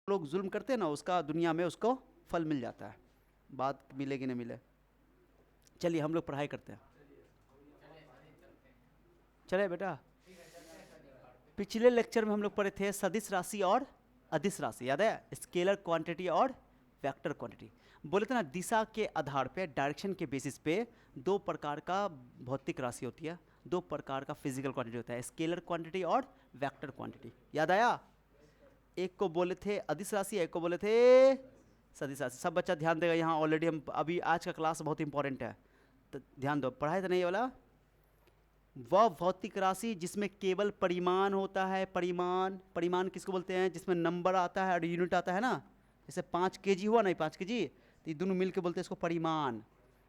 लोग जुल्म करते हैं ना, उसका दुनिया में उसको फल मिल जाता है, बात मिले कि नहीं मिले। चलिए हम लोग पढ़ाई करते हैं। चले बेटा, पिछले लेक्चर में हम लोग पढ़े थे सदिश राशि और अदिश राशि, याद है? स्केलर क्वांटिटी और वेक्टर क्वांटिटी। बोले थे ना, दिशा के आधार पे, डायरेक्शन के बेसिस पे दो प्रकार का भौतिक राशि होती है, दो प्रकार का फिजिकल क्वांटिटी होता है, स्केलर क्वांटिटी और वेक्टर क्वांटिटी। याद आया? एक को बोले थे अदिश राशि, एक को बोले थे सदिश राशि। सब बच्चा ध्यान देगा यहाँ, ऑलरेडी हम अभी आज का क्लास बहुत इंपॉर्टेंट है, तो ध्यान दो। पढ़ाए तो नहीं ये वाला? वह भौतिक राशि जिसमें केवल परिमाण होता है। परिमाण, परिमाण किसको बोलते हैं? जिसमें नंबर आता है और यूनिट आता है ना। जैसे 5 kg हुआ ना, 5 kg, तो ये दोनों मिलके बोलते हैं इसको परिमाण।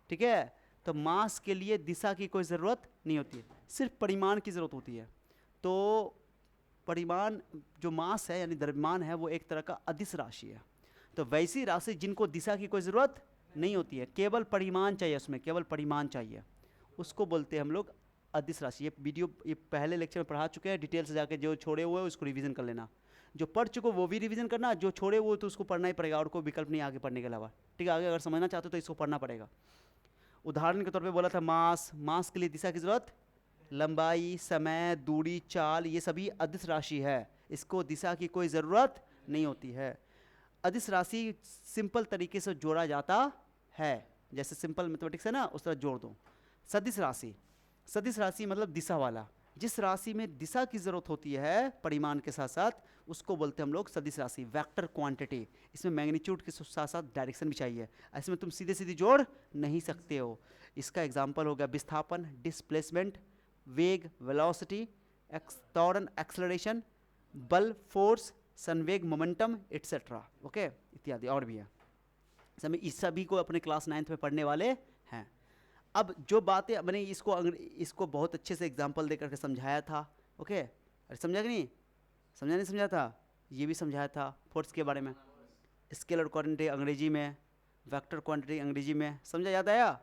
ठीक है? तो मास के लिए दिशा की कोई ज़रूरत नहीं होती है, सिर्फ परिमाण की ज़रूरत होती है। तो परिमाण जो मास है यानी द्रव्यमान है, वो एक तरह का अदिश राशि है। तो वैसी राशि जिनको दिशा की कोई ज़रूरत नहीं होती है, केवल परिमाण चाहिए, उसमें केवल परिमाण चाहिए, उसको बोलते हैं हम लोग अदिश राशि। ये वीडियो ये पहले लेक्चर में पढ़ा चुके हैं, डिटेल से जाके जो छोड़े हुए उसको रिवीजन कर लेना, जो पढ़ चुके वो भी रिवीजन करना, जो छोड़े हुए तो उसको पढ़ना ही पड़ेगा, और कोई विकल्प नहीं आगे पढ़ने के अलावा। ठीक है? आगे अगर समझना चाहते हो तो इसको पढ़ना पड़ेगा। उदाहरण के तौर पे बोला था मास, मास के लिए दिशा की जरूरत, लंबाई, समय, दूरी, चाल, ये सभी अदिश राशि है, इसको दिशा की कोई ज़रूरत नहीं होती है। अदिश राशि सिंपल तरीके से जोड़ा जाता है, जैसे सिंपल मैथमेटिक्स है ना, उस तरह जोड़ दो। सदिश राशि, सदिश राशि मतलब दिशा वाला, जिस राशि में दिशा की जरूरत होती है परिमाण के साथ साथ, उसको बोलते हैं हम लोग सदिश राशि, वेक्टर क्वांटिटी। इसमें मैग्नीट्यूड के साथ साथ डायरेक्शन भी चाहिए, ऐसे में तुम सीधे सीधे जोड़ नहीं सकते हो। इसका एग्जाम्पल हो गया विस्थापन, डिस्प्लेसमेंट, वेग, वेलोसिटी, त्वरण, एक्सलरेशन, बल, फोर्स, संवेग, मोमेंटम, एटसेट्रा, ओके, इत्यादि और भी है। समय इस सभी को अपने क्लास 9th में पढ़ने वाले हैं। अब जो बातें मैंने इसको बहुत अच्छे से एग्जाम्पल दे करके समझाया था, ओके? अरे समझा कि नहीं? समझा नहीं समझा था? ये भी समझाया था फोर्स के बारे में, स्केलर क्वांटिटी अंग्रेजी में, वेक्टर क्वांटिटी अंग्रेजी में, समझा? याद आया?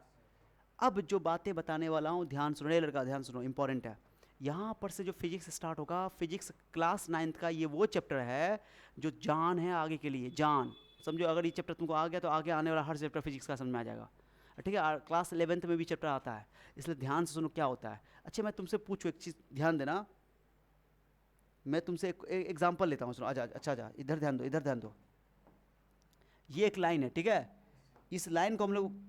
अब जो बातें बताने वाला हूँ, ध्यान सुनो, ये लड़का ध्यान सुनो, इंपॉर्टेंट है। यहाँ पर से जो फिजिक्स स्टार्ट होगा, फिजिक्स क्लास 9th का ये वो चैप्टर है जो जान है आगे के लिए, जान। समझो, अगर ये चैप्टर तुमको आ गया तो आगे आने वाला हर चैप्टर फिजिक्स का समझ में आ जाएगा। ठीक है? क्लास 11th में भी चैप्टर आता है, इसलिए ध्यान से सुनो क्या होता है। अच्छा, मैं तुमसे पूछूँ एक चीज़, ध्यान देना। मैं तुमसे एक एग्जाम्पल लेता हूँ, सुनो। आजा, अच्छा जा, इधर ध्यान दो, इधर ध्यान दो। ये एक लाइन है, ठीक है? इस लाइन को हम लोग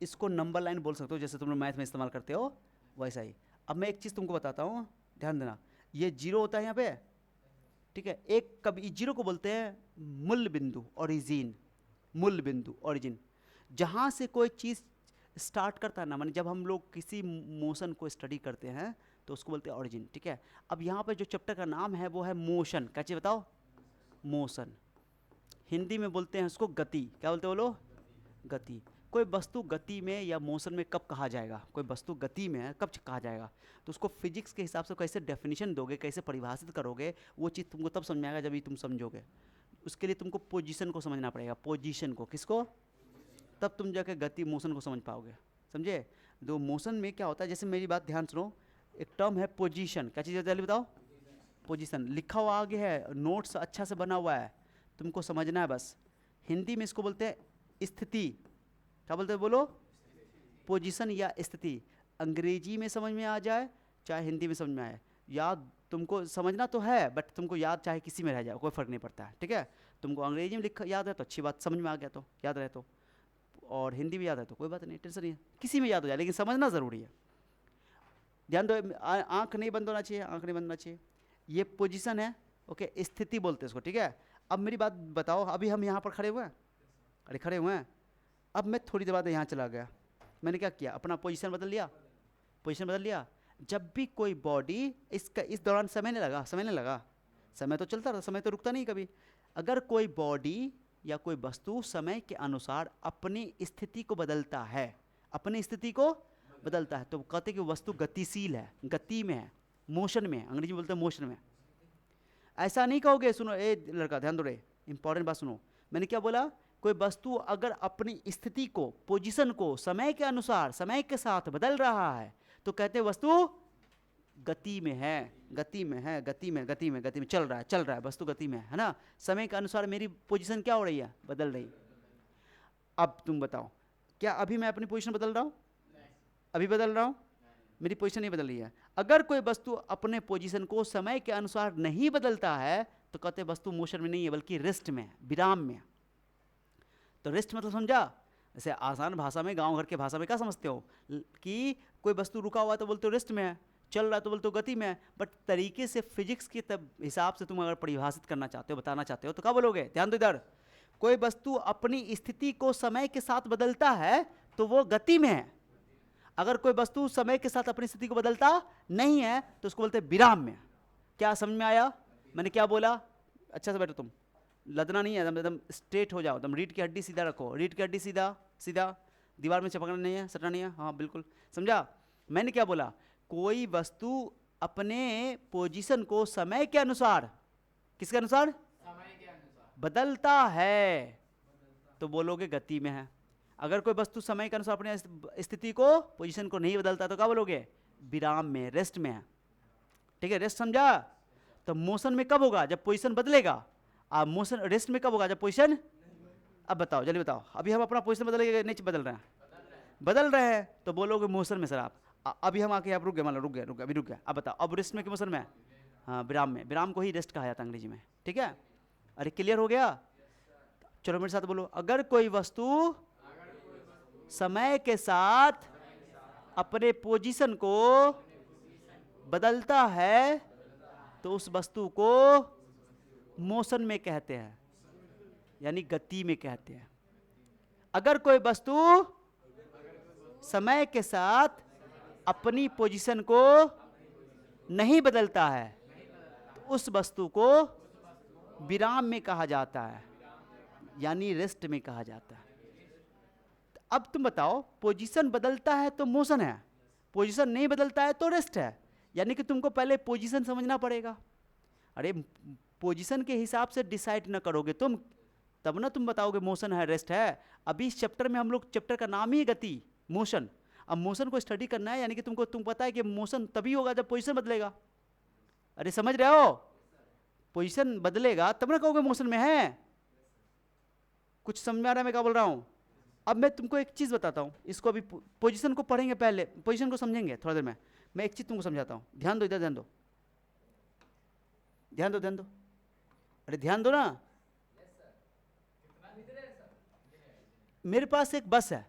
इसको नंबर लाइन बोल सकते हो, जैसे तुम लोग मैथ में इस्तेमाल करते हो वैसा ही। अब मैं एक चीज़ तुमको बताता हूँ, ध्यान देना। ये जीरो होता है यहाँ पे, ठीक है? एक कभी जीरो को बोलते हैं मूल बिंदु, ओरिजिन, मूल बिंदु, ओरिजिन। जहाँ से कोई चीज़ स्टार्ट करता है ना, माने जब हम लोग किसी मोशन को स्टडी करते हैं तो उसको बोलते हैं ओरिजिन। ठीक है? अब यहाँ पे जो चैप्टर का नाम है वो है मोशन। क्या चीज़ बताओ? मोशन। हिंदी में बोलते हैं उसको गति। क्या बोलते हो बोलो? गति। कोई वस्तु गति में या मोशन में कब कहा जाएगा? कोई वस्तु गति में है कब कहा जाएगा? तो उसको फिजिक्स के हिसाब से कैसे डेफिनेशन दोगे, कैसे परिभाषित करोगे, वो चीज़ तुमको तब समझ में आएगा जब ये तुम समझोगे। उसके लिए तुमको पोजीशन को समझना पड़ेगा, पोजीशन को। किसको? तब तुम जाके गति, मोशन को समझ पाओगे। समझे? तो मोशन में क्या होता है, जैसे मेरी बात ध्यान सुनो, एक टर्म है पोजीशन। क्या चीज़ है जल्दी बताओ? पोजीशन। लिखा हुआ आगे है, नोट्स अच्छा से बना हुआ है, तुमको समझना है बस। हिंदी में इसको बोलते हैं स्थिति। क्या बोलते हैं बोलो? पोजीशन या स्थिति। अंग्रेजी में समझ में आ जाए चाहे हिंदी में समझ में आए, याद तुमको समझना तो है, बट तुमको याद चाहे किसी में रह जाए, कोई फ़र्क नहीं पड़ता है। ठीक है? तुमको अंग्रेजी में लिखा याद है तो अच्छी बात, समझ में आ गया तो याद रहे तो, और हिंदी में याद है तो कोई बात नहीं, टेंशन नहीं है, किसी में याद हो जाए, लेकिन समझना ज़रूरी है। ध्यान दो, आँख नहीं बंद होना चाहिए, आँख नहीं बंद होना चाहिए। ये पोजीशन है, ओके? स्थिति बोलते हैं इसको। ठीक है? अब मेरी बात बताओ, अभी हम यहाँ पर खड़े हुए हैं, अरे खड़े हुए हैं। अब मैं थोड़ी देर बाद यहाँ चला गया, मैंने क्या किया? अपना पोजीशन बदल लिया, पोजीशन बदल लिया। जब भी कोई बॉडी इसका, इस दौरान समय नहीं लगा, समय नहीं लगा, समय तो चलता रहा, समय तो रुकता नहीं कभी। अगर कोई बॉडी या कोई वस्तु समय के अनुसार अपनी स्थिति को बदलता है, अपनी स्थिति को बदलता है, तो कहते हैं कि वस्तु गतिशील है, गति में है, मोशन में है। अंग्रेजी में बोलते हैं मोशन में। ऐसा नहीं कहोगे, सुनो ए लड़का ध्यान दो रे, इंपॉर्टेंट बात सुनो। मैंने क्या बोला? कोई वस्तु अगर अपनी स्थिति को, पोजीशन को समय के अनुसार, समय के साथ बदल रहा है तो कहते हैं वस्तु गति में है, गति में है, गति में, गति में, गति में चल रहा है, चल रहा है, वस्तु गति में है ना। समय के अनुसार मेरी पोजीशन क्या हो रही है, बदल रही। अब तुम बताओ, क्या अभी मैं अपनी पोजीशन बदल रहा हूँ? अभी बदल रहा हूँ? मेरी पोजीशन नहीं बदल रही है। अगर कोई वस्तु अपने पोजीशन को समय के अनुसार नहीं बदलता है तो कहते हैं वस्तु मोशन में नहीं है बल्कि रेस्ट में है, विराम में है। तो रेस्ट मतलब समझा? जैसे आसान भाषा में, गांव घर के भाषा में क्या समझते हो कि कोई वस्तु रुका हुआ है तो बोलते हो रेस्ट में है, चल रहा है तो बोलते हो गति में है। बट तरीके से फिजिक्स के तब हिसाब से तुम अगर परिभाषित करना चाहते हो, बताना चाहते हो तो क्या बोलोगे? ध्यान दो इधर। कोई वस्तु अपनी स्थिति को समय के साथ बदलता है तो वो गति में है। अगर कोई वस्तु समय के साथ अपनी स्थिति को बदलता नहीं है तो उसको बोलते हैं विराम में। क्या समझ में आया मैंने क्या बोला? अच्छा से बैठो, तुम लदना नहीं है, एकदम स्ट्रेट हो जाओ, एकदम रीढ़ की हड्डी सीधा रखो, रीढ़ की हड्डी सीधा सीधा, दीवार में चिपकना नहीं है, सटना नहीं है। हाँ बिल्कुल समझा। मैंने क्या बोला? कोई वस्तु अपने पोजीशन को समय के अनुसार, किसके अनुसार? समय के अनुसार बदलता है तो बोलोगे गति में है। अगर कोई वस्तु समय के अनुसार अपनी स्थिति को, पोजीशन को नहीं बदलता तो क्या बोलोगे? विराम में, रेस्ट में है। ठीक है, रेस्ट समझा? तो मोशन में कब होगा? जब पोजीशन बदलेगा। आप मोशन रेस्ट में कब होगा? जब पोजीशन, अब बताओ जल्दी बताओ, अभी हम अपना पोजीशन बदलेंगे नहीं बदल रहे हैं? बदल रहे हैं तो बोलोगे मोशन में सर आप। अभी हम आके आप रुक गए, मान लो रुक गए, अभी रुक गया, अब बताओ अब रेस्ट में कि मोशन में? हाँ विराम में। विराम को ही रेस्ट कहा जाता है अंग्रेजी में। ठीक है, अरे क्लियर हो गया? चलो मेरे साथ बोलो, अगर कोई वस्तु समय के साथ अपने पोजीशन को बदलता है तो उस वस्तु को मोशन में कहते हैं, यानी गति में कहते हैं। अगर कोई वस्तु समय के साथ अपनी पोजीशन को नहीं बदलता है तो उस वस्तु को विराम में कहा जाता है, यानी रेस्ट में कहा जाता है। अब तुम बताओ, पोजीशन बदलता है तो मोशन है, पोजीशन नहीं बदलता है तो रेस्ट है, यानी कि तुमको पहले पोजीशन समझना पड़ेगा। अरे पोजीशन के हिसाब से डिसाइड ना करोगे तुम तब ना तुम बताओगे मोशन है रेस्ट है। अभी इस चैप्टर में हम लोग, चैप्टर का नाम ही गति, मोशन। अब मोशन को स्टडी करना है, यानी कि तुम पता है कि मोशन तभी होगा जब पोजीशन बदलेगा। अरे समझ रहे हो? पोजीशन बदलेगा तब ना कहोगे मोशन में है। कुछ समझ में आ रहा है मैं क्या बोल रहा हूं? अब मैं तुमको एक चीज बताता हूं, इसको अभी पोजीशन को पढ़ेंगे, पहले पोजीशन को समझेंगे थोड़ा देर में। मैं एक चीज तुमको समझाता हूं, ध्यान दो, इधर ध्यान दो, ध्यान दो, ध्यान दो, अरे ध्यान दो ना। मेरे पास एक बस है,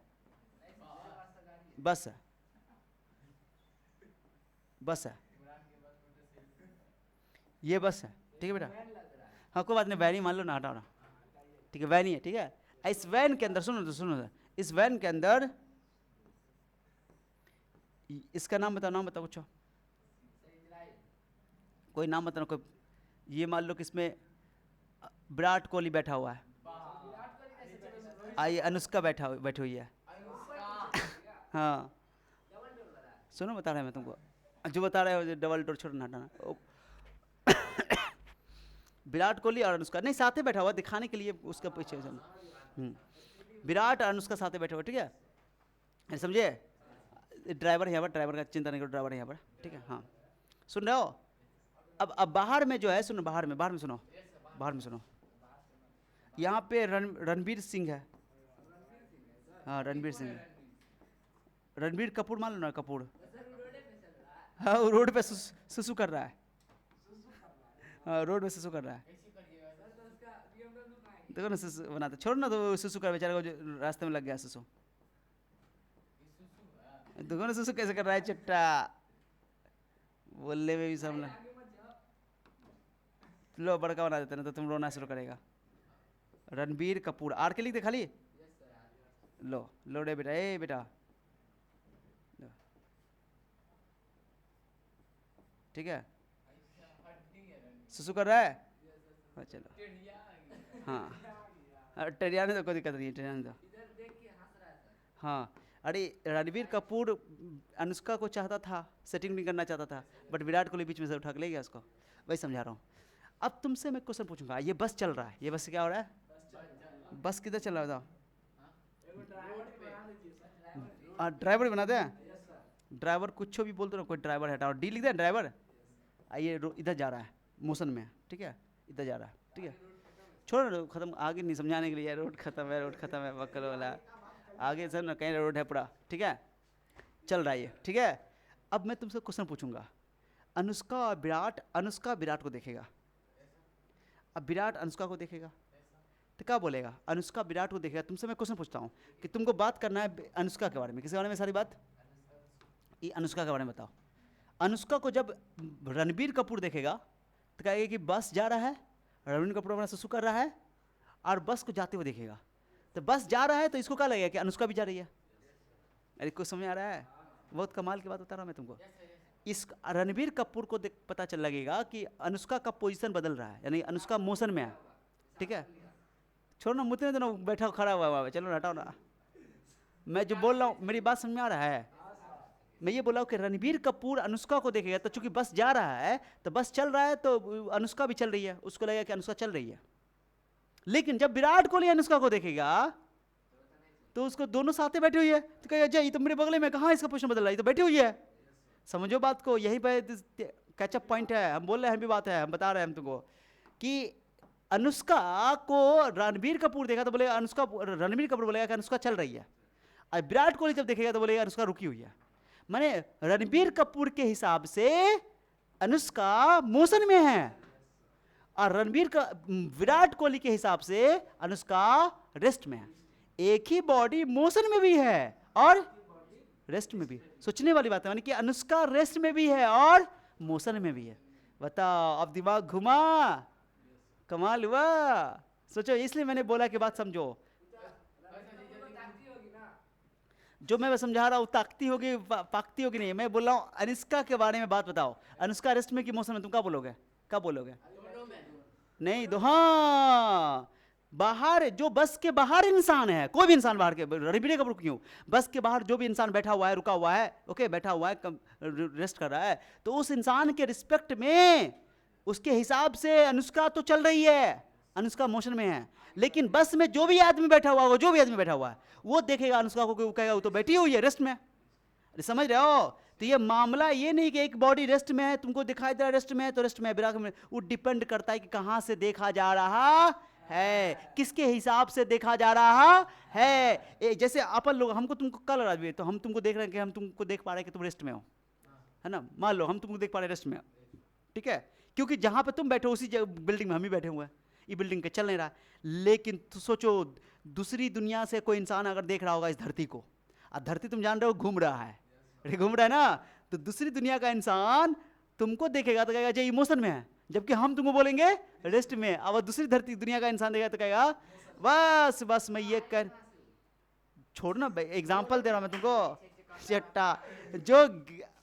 बस है, बस है, ये बस है, ठीक है बेटा? हाँ कोई बात नहीं, वैन ही मान लो ना, हटाओ ना, ठीक है वैन ही है, ठीक है। इस वैन के अंदर सुनो तो सुनो, इस वैन के अंदर, इसका नाम बताओ, नाम बताओ कुछ, कोई नाम बताओ कोई। ये मान लो कि इसमें विराट कोहली बैठा हुआ है, आइए अनुष्का बैठी हुई है। हाँ सुनो बता रहा है मैं तुमको, जो बता रहे हो डबल डोर छोड़ना हटाना। विराट कोहली और अनुष्का नहीं साथ ही बैठा हुआ, दिखाने के लिए उसका पीछे विराट और अनुष्का साथ ही बैठा हुआ, ठीक है समझे? ड्राइवर है यहाँ पर, ड्राइवर का चिंता नहीं करो, ड्राइवर है यहाँ पर, ठीक है। हाँ सुन रहे हो? अब बाहर में जो है, सुनो बाहर में सुनो, बाहर में सुनो, यहाँ पे रणवीर सिंह है। हाँ रणवीर सिंह है, रणवीर कपूर मान लो ना, कपूर। हाँ वो रोड पे सुसु कर रहा है, हाँ रोड पे सुसु कर रहा है। देखो ना सुसु बनाते, छोड़ ना, तो सुसु कर बेचारा को जो रास्ते में लग गया सुसु। देखो ना सुसु कैसे कर रहा है, चिट्टा बोलने में भी सब ना। लो बड़का बना देते ना तो तुम रोना शुरू करेगा। रणबीर कपूर, आर के लिख दे खाली। लो लो रे बेटा, ए बेटा ठीक है, सुसु कर रहा है। हाँ चलो, हाँ टेरियाने तो कोई दिक्कत नहीं है, टेरियाने दो। हाँ अरे रणबीर कपूर अनुष्का को चाहता था, सेटिंग नहीं करना चाहता था, बट विराट कोहली बीच में से उठा के ले गया उसको, वही समझा रहा हूँ। अब तुमसे मैं क्वेश्चन पूछूंगा, ये बस चल रहा है, ये बस से क्या हो रहा है? बस किधर चल रहा है बताओ? ड्राइवर बना दे, ड्राइवर कुछ भी बोल दो ना, कोई ड्राइवर हटाओ, डी लिख दे ड्राइवर, आइए इधर जा रहा है मोशन में, ठीक है, इधर जा रहा है, ठीक है, छोड़ो खत्म, आगे नहीं समझाने के लिए, रोड खत्म है, रोड खत्म है, बकल वाला आगे सर ना कहीं रोड है पूरा, ठीक है, चल रहा है ये, ठीक है। अब मैं तुमसे क्वेश्चन पूछूंगा, अनुष्का और विराट, अनुष्का विराट को देखेगा, अब विराट अनुष्का को देखेगा तो क्या बोलेगा, अनुष्का विराट को देखेगा। तुमसे मैं क्वेश्चन पूछता हूँ कि तुमको बात करना है अनुष्का के बारे में, किसके बारे में सारी बात, ये अनुष्का के बारे में बताओ। अनुष्का को जब रणबीर कपूर देखेगा तो कहेगा कि बस जा रहा है, रणबीर कपूर अपना सुसु कर रहा है और बस को जाते हुए देखेगा, तो बस जा रहा है तो इसको क्या लगेगा कि अनुष्का भी जा रही है। अरे कुछ समझ आ रहा है, बहुत कमाल की बात बता रहा हूँ मैं तुमको। इस रणबीर कपूर को पता चल लगेगा कि अनुष्का का पोजीशन बदल रहा है, यानी अनुष्का मोशन में है, ठीक है, छोड़ो ना मुझे तो ना बैठा खड़ा हुआ, चलो हटाओ ना, मैं जो बोल रहा हूँ मेरी बात समझ में आ रहा है। मैं ये बोला हूँ कि रणबीर कपूर अनुष्का को देखेगा तो चूंकि बस जा रहा है तो बस चल रहा है तो अनुष्का भी चल रही है, उसको लगेगा कि अनुष्का चल रही है। लेकिन जब विराट कोहली अनुष्का को देखेगा तो उसको दोनों साथ बैठी हुई है तो कहेगा जय ये तो मेरे बगले में, कहाँ इसका पोजीशन बदल रहा है, ये तो बैठी हुई है। समझो बात को, यही पे कैचअप पॉइंट है, हम बोल रहे हैं भी बात है, हम बता रहे हैं हम तुमको कि अनुष्का को रणबीर कपूर देखा तो बोलेगा अनुष्का, रणबीर कपूर बोलेगा कि अनुष्का चल रही है, और विराट कोहली जब देखेगा तो बोलेगा अनुष्का रुकी हुई है। माने रणबीर कपूर के हिसाब से अनुष्का मोशन में है और विराट कोहली के हिसाब से अनुष्का रेस्ट में है। एक ही बॉडी मोशन में भी है और रेस्ट में भी, सोचने वाली बात है, यानी कि अनुष्का रेस्ट में भी है और मोशन में भी है। बताओ, अब दिमाग घुमा, कमाल हुआ, सोचो, इसलिए मैंने बोला कि बात समझो, जो मैं समझा रहा हूँ ताकती होगी पाकती होगी नहीं। मैं बोल रहा हूँ अनुष्का के बारे में बात बताओ, अनुष्का रेस्ट में कि मोशन में, तुम क्या बोलोगे, क्या बोलोगे, नहीं दो, हाँ बाहर जो बस के बाहर इंसान है, कोई भी इंसान बाहर के, रणबीर कपूर क्यों, बस के बाहर जो भी इंसान बैठा हुआ है, रुका हुआ है, ओके बैठा हुआ है, रेस्ट कर रहा है, तो उस इंसान के रिस्पेक्ट में उसके हिसाब से अनुष्का तो चल रही है, अनुष्का मोशन में है। लेकिन बस में जो भी आदमी बैठा हुआ होगा, जो भी आदमी बैठा हुआ है वो देखेगा अनुष्का को, कहेगा वो तो बैठी हुई है रेस्ट में। अरे समझ रहे हो, तो ये मामला ये नहीं कि एक बॉडी रेस्ट में है, तुमको दिखाई दे रहा है रेस्ट में है तो रेस्ट में है, विराट में, वो डिपेंड करता है कि कहां से देखा जा रहा है, किसके हिसाब से देखा जा रहा है। जैसे अपन लोग, हमको तुमको कल लग रहा है तो हम तुमको देख रहे हैं कि हम तुमको देख पा रहे हैं कि तुम रेस्ट में हो, है ना, मान लो हम तुमको देख पा रहे हैं रेस्ट में, ठीक है, क्योंकि जहां पे तुम बैठे हो उसी बिल्डिंग में हम ही बैठे हुए हैं, ये बिल्डिंग के चल नहीं रहा। लेकिन तो सोचो दूसरी दुनिया से कोई इंसान अगर देख रहा होगा इस धरती को, और धरती तुम जान रहे हो घूम रहा है, घूम रहा है ना, तो दूसरी दुनिया का इंसान तुमको देखेगा तो कहेगा ये इमोशन में है, जबकि हम तुमको बोलेंगे रेस्ट में। अब दूसरी धरती दुनिया का इंसान देखेगा तो कहेगा बस बस मैं ये कर, छोड़ना एग्जाम्पल दे रहा हूं मैं तुमको, चट्टा जो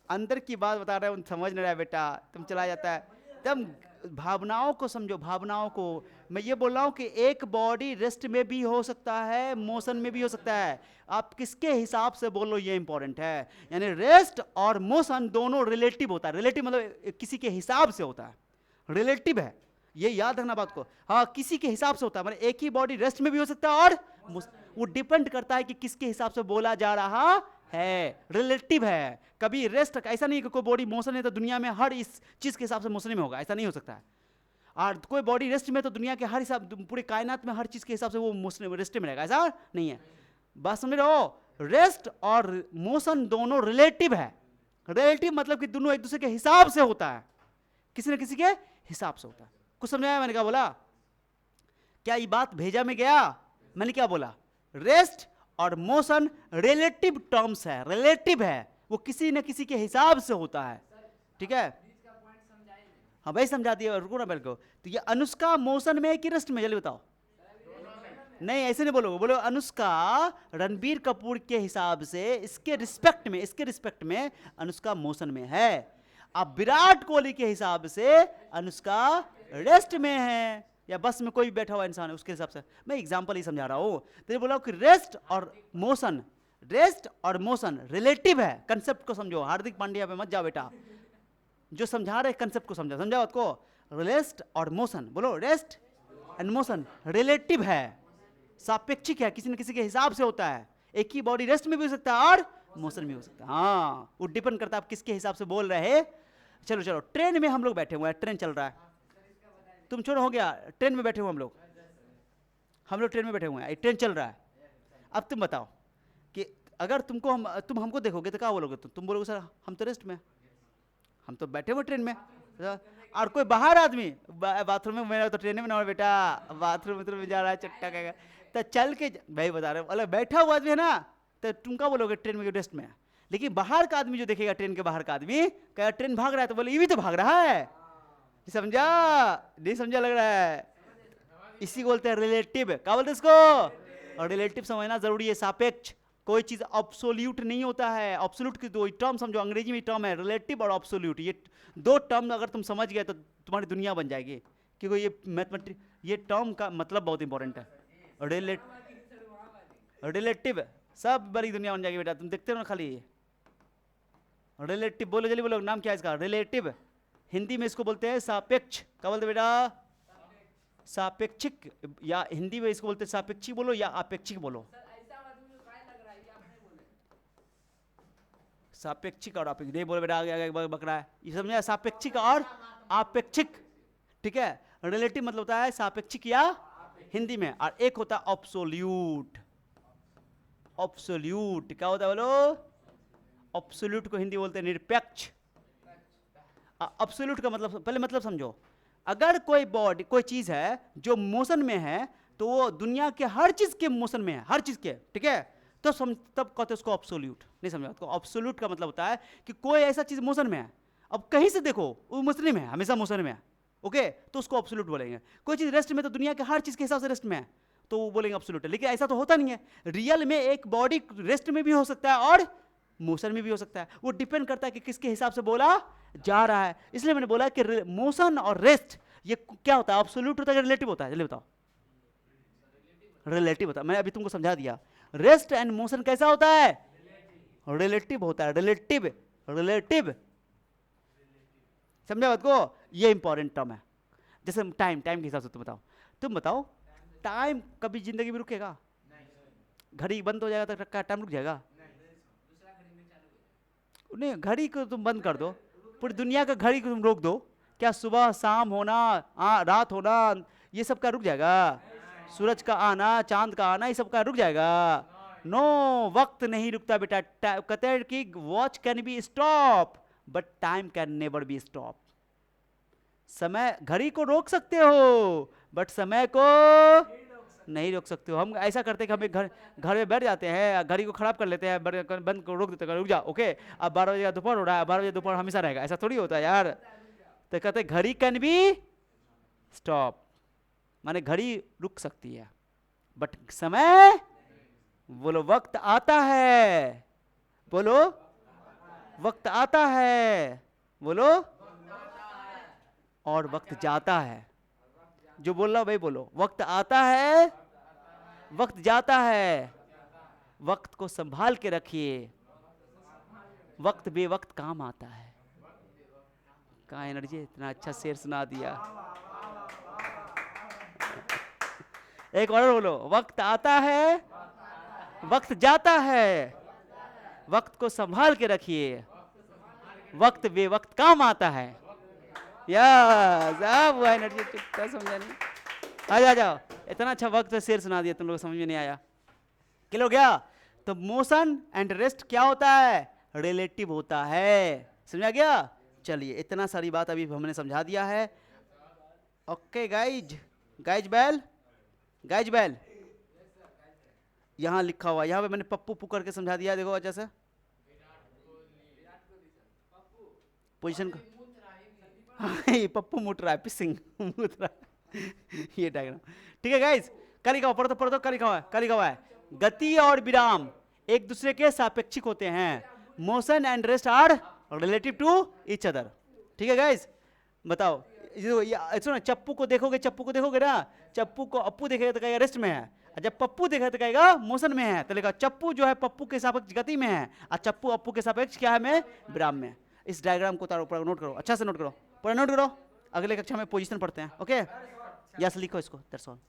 अंदर की बात बता रहे हो समझ नहीं रहा बेटा, तुम चला जाता है, तब भावनाओं को समझो, भावनाओं को। मैं ये बोल रहा हूं कि एक बॉडी रेस्ट में भी हो सकता है, मोशन में भी हो सकता है, आप किसके हिसाब से बोलो ये इंपॉर्टेंट है। यानी रेस्ट और मोशन दोनों रिलेटिव होता है, रिलेटिव मतलब किसी के हिसाब से होता है, रिलेटिव है, ये याद रखना बात को, हाँ किसी के हिसाब से होता है, मतलब एक ही बॉडी रेस्ट में भी हो सकता है और वो डिपेंड करता है कि किसके हिसाब से बोला जा रहा है, रिलेटिव है। कभी रेस्ट, ऐसा नहीं कि कोई बॉडी मोशन है तो दुनिया में हर इस चीज के हिसाब से मोशन में होगा, ऐसा नहीं हो सकता है। और कोई बॉडी रेस्ट में तो दुनिया के हर हिसाब, पूरे कायनात में हर चीज के हिसाब से वो मोशन रेस्ट में रहेगा, ऐसा नहीं है। बात समझ रहे हो, रेस्ट और मोशन दोनों रिलेटिव है। रिलेटिव मतलब कि दोनों एक दूसरे के हिसाब से होता है, किसी न किसी के हिसाब से होता है। कुछ समझाया मैंने क्या बोला, क्या ये बात भेजा में गया, मैंने क्या बोला, रेस्ट और मोशन रिलेटिव टर्म्स है, रिलेटिव है, वो किसी न किसी के हिसाब से होता है, ठीक है। हाँ भाई समझा दिया, रुको ना बिल्कुल। तो ये अनुष्का मोशन में है कि रेस्ट में, जल्दी बताओ। नहीं ऐसे नहीं बोलो, बोलो अनुष्का रणबीर कपूर के हिसाब से इसके रिस्पेक्ट में अनुष्का मोशन में है। अब विराट कोहली के हिसाब से अनुष्का रेस्ट में है, या बस में कोई भी बैठा हुआ इंसान है उसके हिसाब से। मैं एग्जांपल ही समझा रहा हूं, तो ये बोला कि रेस्ट और मोशन रिलेटिव है। कंसेप्ट को समझो, हार्दिक पांड्या पे मत जाओ बेटा, जो समझा रहे कंसेप्ट को समझाओ उसको। रेस्ट और मोशन, बोलो रेस्ट एंड मोशन रिलेटिव है, सापेक्षिक है, किसी न किसी के हिसाब से होता है। एक ही बॉडी रेस्ट में भी हो सकता है और मोशन भी हो सकता है। हाँ, वो डिपेंड करता है आप किसके हिसाब से बोल रहे हैं। चलो चलो, ट्रेन में हम लोग बैठे हुए हैं, ट्रेन चल रहा है, तुम छोड़ो, हो गया, ट्रेन में बैठे हुए हम लोग ट्रेन में बैठे हुए हैं, ट्रेन चल रहा है। अब तुम बताओ कि अगर तुम हमको देखोगे तो क्या बोलोगे? तुम बोलोगे सर हम तो रेस्ट में, हम तो बैठे हुए ट्रेन में। और कोई बाहर आदमी बाथरूम में, मेरा तो ट्रेन में ना बेटा, बाथरूम में जा रहा है, चट्टा कहेगा तो चल के, भाई बता रहे अलग बैठा हुआ आदमी है ना, तो तुम क्या बोलोगे? ट्रेन में रेस्ट में। लेकिन बाहर का आदमी जो देखेगा, ट्रेन के बाहर का आदमी कहेगा ट्रेन भाग रहा है, तो बोले ये भी तो भाग रहा है। समझा? नहीं समझा लग रहा है? इसी को बोलते हैं रिलेटिव। क्या बोलते हैं इसको? और रिलेटिव समझना जरूरी है। सापेक्ष, कोई चीज अब्सोल्यूट नहीं होता है। अब्सोल्यूट की दो टर्म समझो, अंग्रेजी में टर्म है रिलेटिव और अब्सोल्यूट। ये दो टर्म अगर तुम समझ गए तो तुम्हारी दुनिया बन जाएगी, क्योंकि ये मैथमेटिक, ये टर्म का मतलब बहुत इंपॉर्टेंट है। रिलेटिव, सब बड़ी दुनिया बन जाएगी बेटा, तुम देखते हो ना खाली। रिलेटिव बोलो, जल्दी बोलो, नाम क्या है इसका? रिलेटिव। हिंदी में इसको बोलते हैं सापेक्ष। क्या बोलते बेटा? सापेक्षिक, या हिंदी में इसको बोलते हैं सापेक्षिक बोलो या अपेक्षिक बोलो। सापेक्षिक और अपेक्षिक नहीं बोलो बेटा, आगे आगे बकरा है, ये समझा? सापेक्षिक और अपेक्षिक, ठीक है। रिलेटिव मतलब होता है सापेक्षिक या हिंदी में, और एक होता है अब्सोल्यूट। अब्सोल्यूट क्या होता है बोलो? अब्सोल्यूट को हिंदी बोलते हैं निरपेक्ष। अब्सोल्यूट का मतलब, पहले मतलब समझो। अगर कोई बॉडी, कोई चीज है जो मोशन में है, तो वो दुनिया के हर चीज के मोशन में है, हर चीज के, ठीक है, तो तब कहते हैं उसको अब्सोल्यूट। नहीं समझा? तो अब्सोल्यूट का मतलब होता है कि कोई ऐसा चीज मोशन में है, अब कहीं से देखो वो मोशन में है, हमेशा मोशन में है, ओके, तो उसको अब्सोल्यूट बोलेंगे। कोई चीज रेस्ट में, तो दुनिया के हर चीज के हिसाब से रेस्ट में है, तो वो बोलेंगे अब्सोल्यूट है। लेकिन ऐसा तो होता नहीं है। रियल में एक बॉडी रेस्ट में भी हो सकता है और मोशन में भी हो सकता है। वो डिपेंड करता है कि किसके हिसाब से बोला जा रहा है। इसलिए मैंने बोला कि मोशन और रेस्ट ये क्या होता है? अब्सोल्यूट होता है, रिलेटिव होता है? जल्दी बताओ। रिलेटिव होता है। मैंने अभी तुमको समझा दिया। रेस्ट एंड मोशन कैसा होता है? रिलेटिव होता है। रिलेटिव, रिलेटिव, समझा बात को? ये इंपॉर्टेंट टर्म है। जैसे टाइम, टाइम के हिसाब से तुम बताओ टाइम कभी जिंदगी में रुकेगा? घड़ी बंद हो जाएगा तो टाइम रुक जाएगा? नहीं, घड़ी को तुम बंद कर दो, पूरी दुनिया का घड़ी को तुम रोक दो, क्या सुबह शाम होना, रात होना, ये सब का रुक जाएगा? सूरज का आना, चांद का आना, ये सब का रुक जाएगा? नो, वक्त नहीं रुकता बेटा। कहते हैं कि watch can be stop but time can never be stop. समय, घड़ी को रोक सकते हो बट समय को नहीं रोक सकते हो। हम ऐसा करते हैं कि हम घर में बैठ जाते हैं, घड़ी को खराब कर लेते हैं, बंद को रोक देते हैं, रुक जा, ओके अब 12 बजे दोपहर हो रहा है, 12 बजे दोपहर हमेशा रहेगा, ऐसा थोड़ी होता है यार। तो कहते हैं घड़ी कैन बी स्टॉप, माने घड़ी रुक सकती है बट समय, बोलो वक्त आता है, बोलो वक्त आता है, बोलो, और वक्त जाता है। जो बोल रहा भाई बोलो, वक्त आता है, वक्त जाता है। वक्त को संभाल के रखिए, वक्त बेवक्त काम आता है। कहाँ एनर्जी? इतना अच्छा शेर सुना दिया। एक और बोलो, वक्त आता है, वक्त जाता है, वक्त को संभाल के रखिए, वक्त बेवक्त काम आता है। सब वो एनर्जी चुपता, समझा नहीं? आ जाओ, इतना अच्छा वक्त शेर सुना दिया, तुम लोग समझ में नहीं आया? क्लियर हो गया? तो मोशन एंड रेस्ट क्या होता है? रिलेटिव होता है। समझा गया? चलिए, इतना सारी बात अभी हमने समझा दिया है। Okay guys, guys bell, guys bell, यहाँ लिखा हुआ, यहाँ पे मैंने पप्पू पू करके समझा दिया। देखो अच्छा से पोजीशन को, पप्पू मुट रहा है, पिसिंग मुट रहा है। ये डायग्राम ठीक है गाइज? क्या लिखा हुआ? पढ़ो तो क्या लिखा हुआ है? गति और विराम एक दूसरे के सापेक्षिक होते हैं। Motion and rest are relative to each other. ठीक है गाइज? बताओ, सुनो, चप्पू को देखोगे ना, चप्पू को अप्पू देखेगा तो कहेगा रेस्ट में है, जब पप्पू देखा तो कहेगा मोशन में है। तो लिखा चप्पू जो है पप्पू के सापेक्ष गति में है, और चप्पू अप्पू के सापेक्ष क्या है? में विराम में। इस डायग्राम को उतारो, नोट करो, अच्छा से नोट करो, पूरा नोट करो। अगले कक्षा में पोजीशन पढ़ते हैं, ओके? यस लिखो इसको, दैट्स ऑल।